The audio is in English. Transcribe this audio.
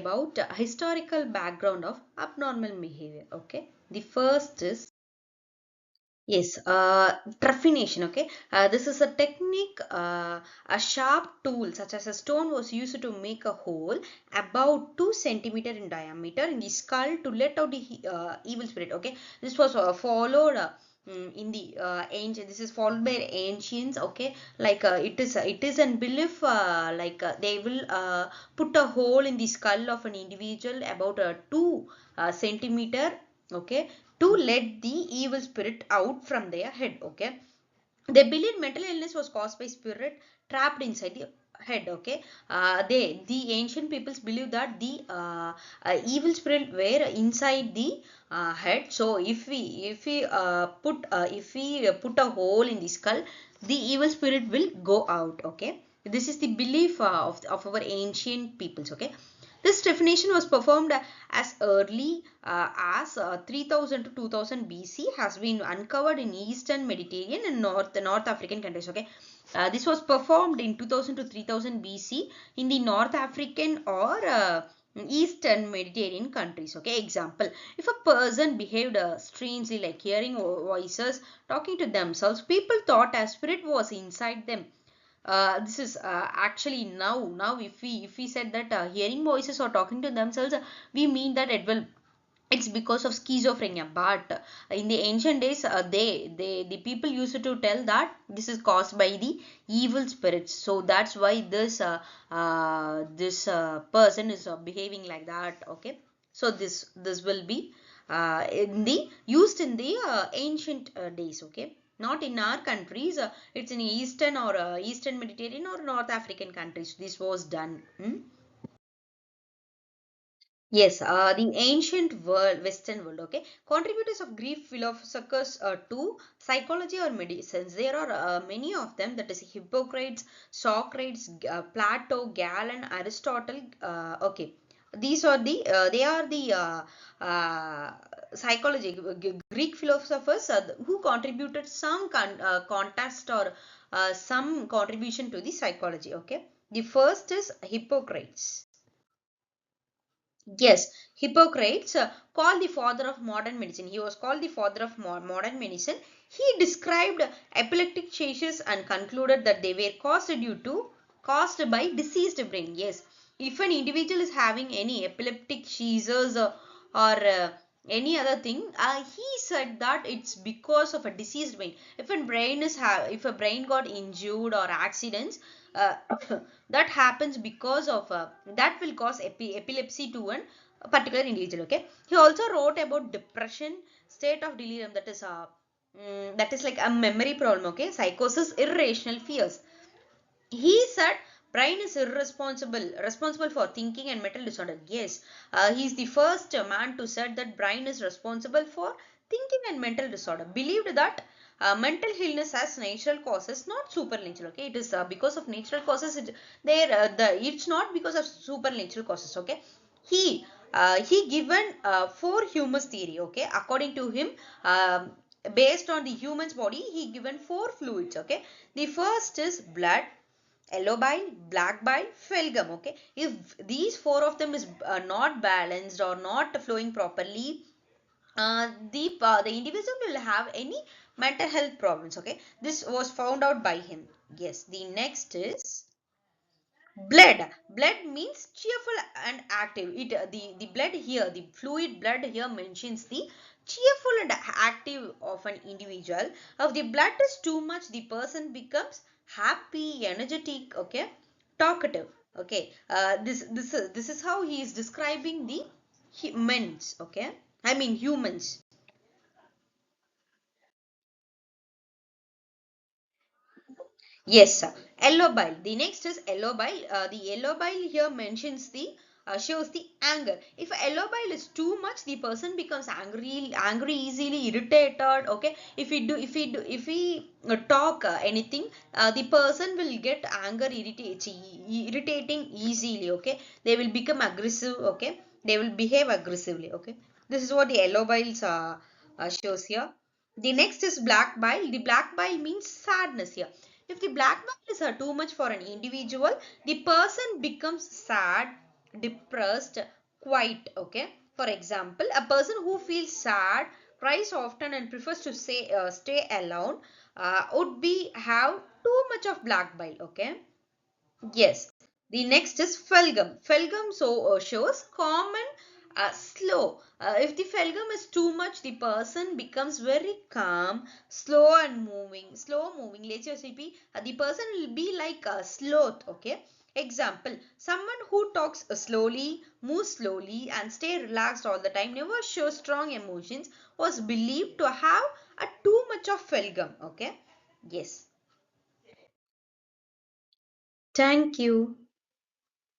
about historical background of abnormal behavior. Okay, the first is yes, trephination. Okay, this is a technique, a sharp tool such as a stone was used to make a hole about 2 centimeters in diameter in the skull to let out the evil spirit. Okay, this was followed. In the ancient, this is followed by ancients. Okay, like it is an belief, they will put a hole in the skull of an individual about 2 centimeter, okay, to let the evil spirit out from their head. Okay, they believed mental illness was caused by spirit trapped inside the head. Okay, the ancient peoples believed that the evil spirit were inside the head. So if we put a hole in the skull, the evil spirit will go out. Okay, this is the belief of our ancient peoples. Okay, this definition was performed as early as 3000 to 2000 BC, has been uncovered in Eastern Mediterranean and North African countries. Okay, this was performed in 2000 to 3000 BC in the North African or Eastern Mediterranean countries. Okay, example: if a person behaved strangely, like hearing voices talking to themselves, people thought a spirit was inside them. This is actually now if we said that hearing voices or talking to themselves, we mean that it's because of schizophrenia. But in the ancient days, the people used to tell that this is caused by the evil spirits. So that's why this person is behaving like that. Okay, so this will be in the used in the ancient days. Okay, not in our countries. It's in Eastern or Eastern Mediterranean or North African countries this was done. Yes, the ancient world, Western world. Okay, contributors of Greek philosophers to psychology or medicines. There are many of them. That is Hippocrates, Socrates, Plato, Galen, Aristotle. Okay, these are the they are the psychology Greek philosophers who contributed some contest or some contribution to the psychology. Okay, the first is Hippocrates. Yes, Hippocrates, called the father of modern medicine. He was called the father of modern medicine. He described epileptic seizures and concluded that they were caused by diseased brain. Yes, if an individual is having any epileptic seizures or any other thing, he said that it's because of a diseased brain. If a brain got injured or accidents, uh, that happens because of that will cause epilepsy to a particular individual. Okay, he also wrote about depression, state of delirium, that is like a memory problem. Okay, psychosis, irrational fears. He said brain is responsible for thinking and mental disorder. Yes, he is the first man to said that brain is responsible for thinking and mental disorder. Believed that mental illness has natural causes, not supernatural. Okay, it is because of natural causes. It's not because of supernatural causes. Okay, he given four humus theory. Okay, according to him, based on the human's body, he given four fluids. Okay, the first is blood, yellow bile, black bile, phlegm. Okay, if these four of them is not balanced or not flowing properly, the individual will have any mental health problems. Okay, this was found out by him. Yes, the next is blood means cheerful and active. The blood here, the fluid blood here mentions the cheerful and active of an individual. If the blood is too much, the person becomes happy, energetic, okay, talkative. Okay, this is how he is describing the humans. Okay, I mean humans. Yes, sir. Yellow bile. The next is yellow bile. The yellow bile here mentions the shows the anger. If yellow bile is too much, the person becomes angry easily, irritated. Okay. If we talk anything, the person will get irritating easily. Okay. They will become aggressive. Okay. They will behave aggressively. Okay. This is what the yellow biles shows here. The next is black bile. The black bile means sadness here. If the black bile is too much for an individual, the person becomes sad, depressed, quiet. Okay, for example, a person who feels sad, cries often and prefers to stay alone would be have too much of black bile. Okay. Yes. The next is phalgam. Phalgam shows common slow. If the phalgam is too much, the person becomes very calm, slow and moving. Slow moving. Let's just repeat. The person will be like a sloth. Okay. Example: someone who talks slowly, moves slowly, and stay relaxed all the time, never shows strong emotions, was believed to have a too much of phalgam. Okay. Yes. Thank you.